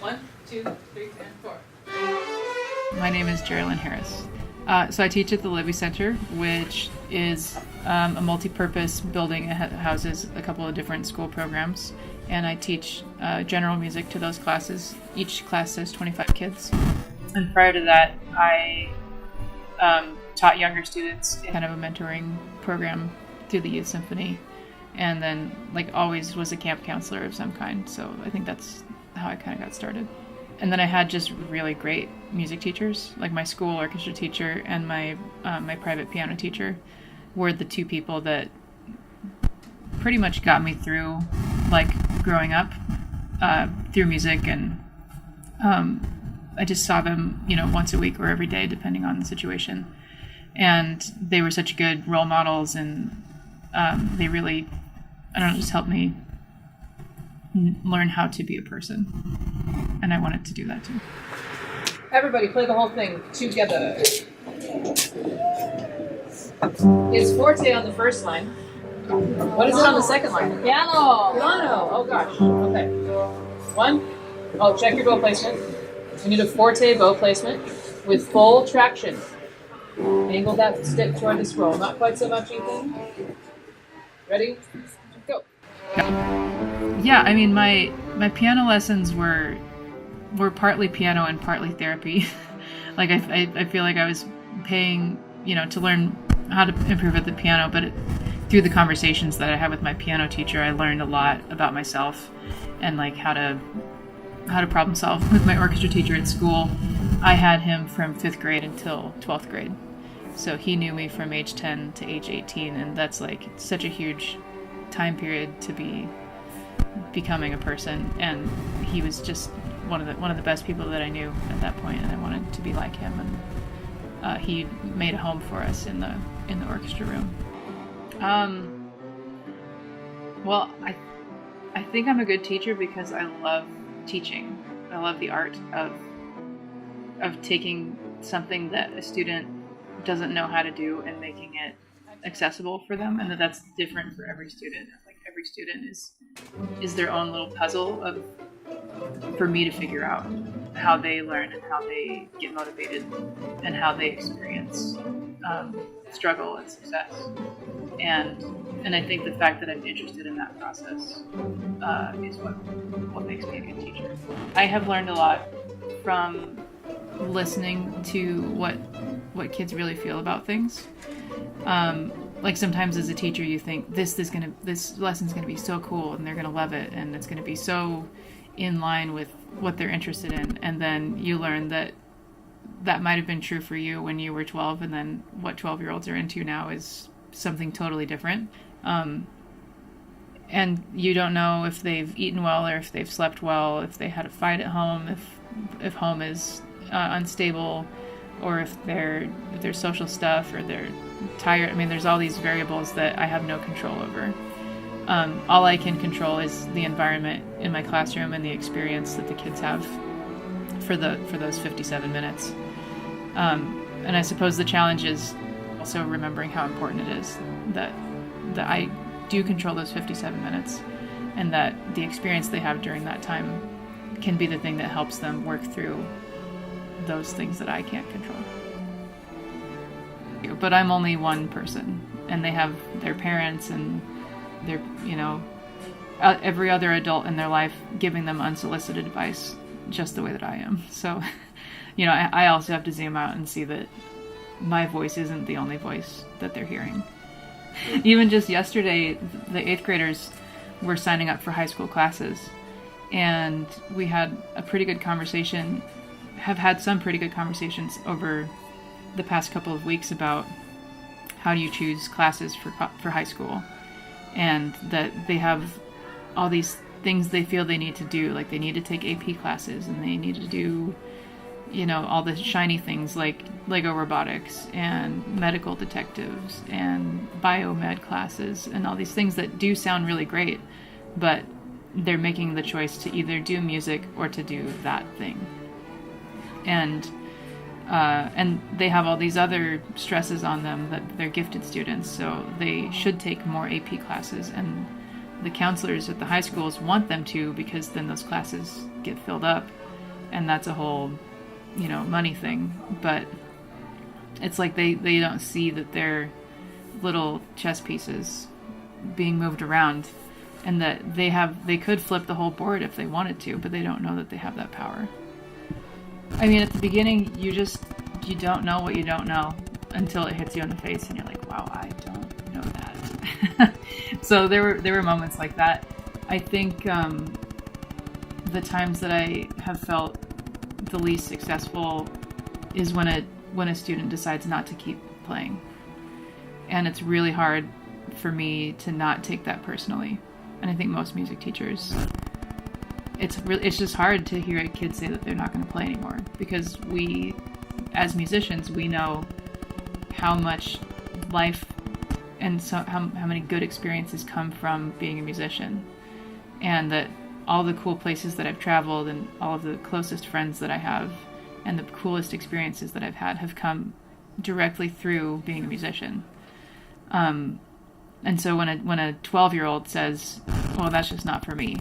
1, 2, 3, and 4. My name is Geraldine Harris. So I teach at the Libby Center, which is a multi-purpose building that houses a couple of different school programs. And I teach general music to those classes. Each class has 25 kids. And prior to that, I taught younger students in kind of a mentoring program through the Youth Symphony. And then, always was a camp counselor of some kind. So I think that's how I kind of got started. And then I had just really great music teachers, like my school orchestra teacher and my private piano teacher were the two people that pretty much got me through, growing up through music. And I just saw them, once a week or every day, depending on the situation. And they were such good role models, and they really, just helped me learn how to be a person. And I wanted to do that too. Everybody play the whole thing together. It's forte on the first line. What is it on the second line? Piano. Piano. Oh gosh. Okay. 1. Oh, check your bow placement. We need a forte bow placement with full traction. Angle that stick toward the scroll. Not quite so much, Ethan. Ready? Go. Yeah, I mean, my piano lessons were partly piano and partly therapy. I feel like I was paying, to learn how to improve at the piano, but through the conversations that I had with my piano teacher, I learned a lot about myself and how to problem solve. With my orchestra teacher at school, I had him from 5th grade until 12th grade. So he knew me from age 10 to age 18, and that's such a huge time period to be becoming a person. And he was just one of the best people that I knew at that point, and I wanted to be like him. And he made a home for us in the orchestra room. Well, I think I'm a good teacher because I love teaching. I love the art of taking something that a student doesn't know how to do and making it accessible for them, and that's different for every student. Every student is their own little puzzle for me to figure out how they learn and how they get motivated and how they experience struggle and success. And I think the fact that I'm interested in that process is what makes me a good teacher. I have learned a lot from listening to what kids really feel about things. Sometimes as a teacher you think this lesson's gonna be so cool and they're gonna love it and it's gonna be so in line with what they're interested in, and then you learn that might have been true for you when you were 12, and then what 12-year-olds are into now is something totally different. And you don't know if they've eaten well or if they've slept well, if they had a fight at home, if home is unstable, or if there's social stuff or they're tired. I mean, there's all these variables that I have no control over. All I can control is the environment in my classroom and the experience that the kids have for those 57 minutes. And I suppose the challenge is also remembering how important it is that I do control those 57 minutes, and that the experience they have during that time can be the thing that helps them work through those things that I can't control. But I'm only one person, and they have their parents and their, every other adult in their life giving them unsolicited advice just the way that I am. So, I also have to zoom out and see that my voice isn't the only voice that they're hearing. Even just yesterday, the 8th graders were signing up for high school classes, and we had a pretty good conversation, have had some pretty good conversations over the past couple of weeks about how do you choose classes for high school, and that they have all these things they feel they need to do, they need to take AP classes, and they need to do, all the shiny things like Lego robotics and medical detectives and biomed classes and all these things that do sound really great, but they're making the choice to either do music or to do that thing. And they have all these other stresses on them that they're gifted students, so they should take more AP classes, and the counselors at the high schools want them to, because then those classes get filled up. and that's a whole, money thing. But it's like they don't see that they're little chess pieces being moved around, and that they could flip the whole board if they wanted to, but they don't know that they have that power. I mean, at the beginning, you don't know what you don't know until it hits you in the face, and you're like, wow, I don't know that. So there were moments like that. I think the times that I have felt the least successful is when a student decides not to keep playing. And it's really hard for me to not take that personally. And I think most music teachers, it's just hard to hear a kid say that they're not going to play anymore, because we, as musicians, we know how much life and so how many good experiences come from being a musician, and that all the cool places that I've traveled and all of the closest friends that I have and the coolest experiences that I've had have come directly through being a musician. And so when a 12-year-old says, well, that's just not for me,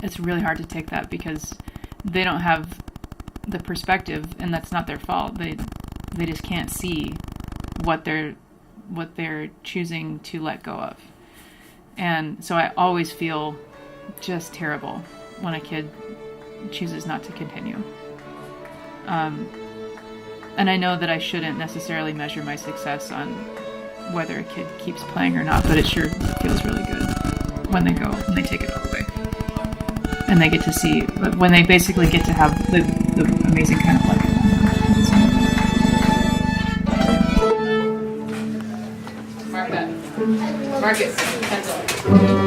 it's really hard to take that, because they don't have the perspective, and that's not their fault. They just can't see what they're choosing to let go of. And so I always feel just terrible when a kid chooses not to continue. And I know that I shouldn't necessarily measure my success on whether a kid keeps playing or not, but it sure feels really good when they take it all the way. And they get to see, when they basically get to have the amazing kind of life. Mark that. Mark it. Pencil.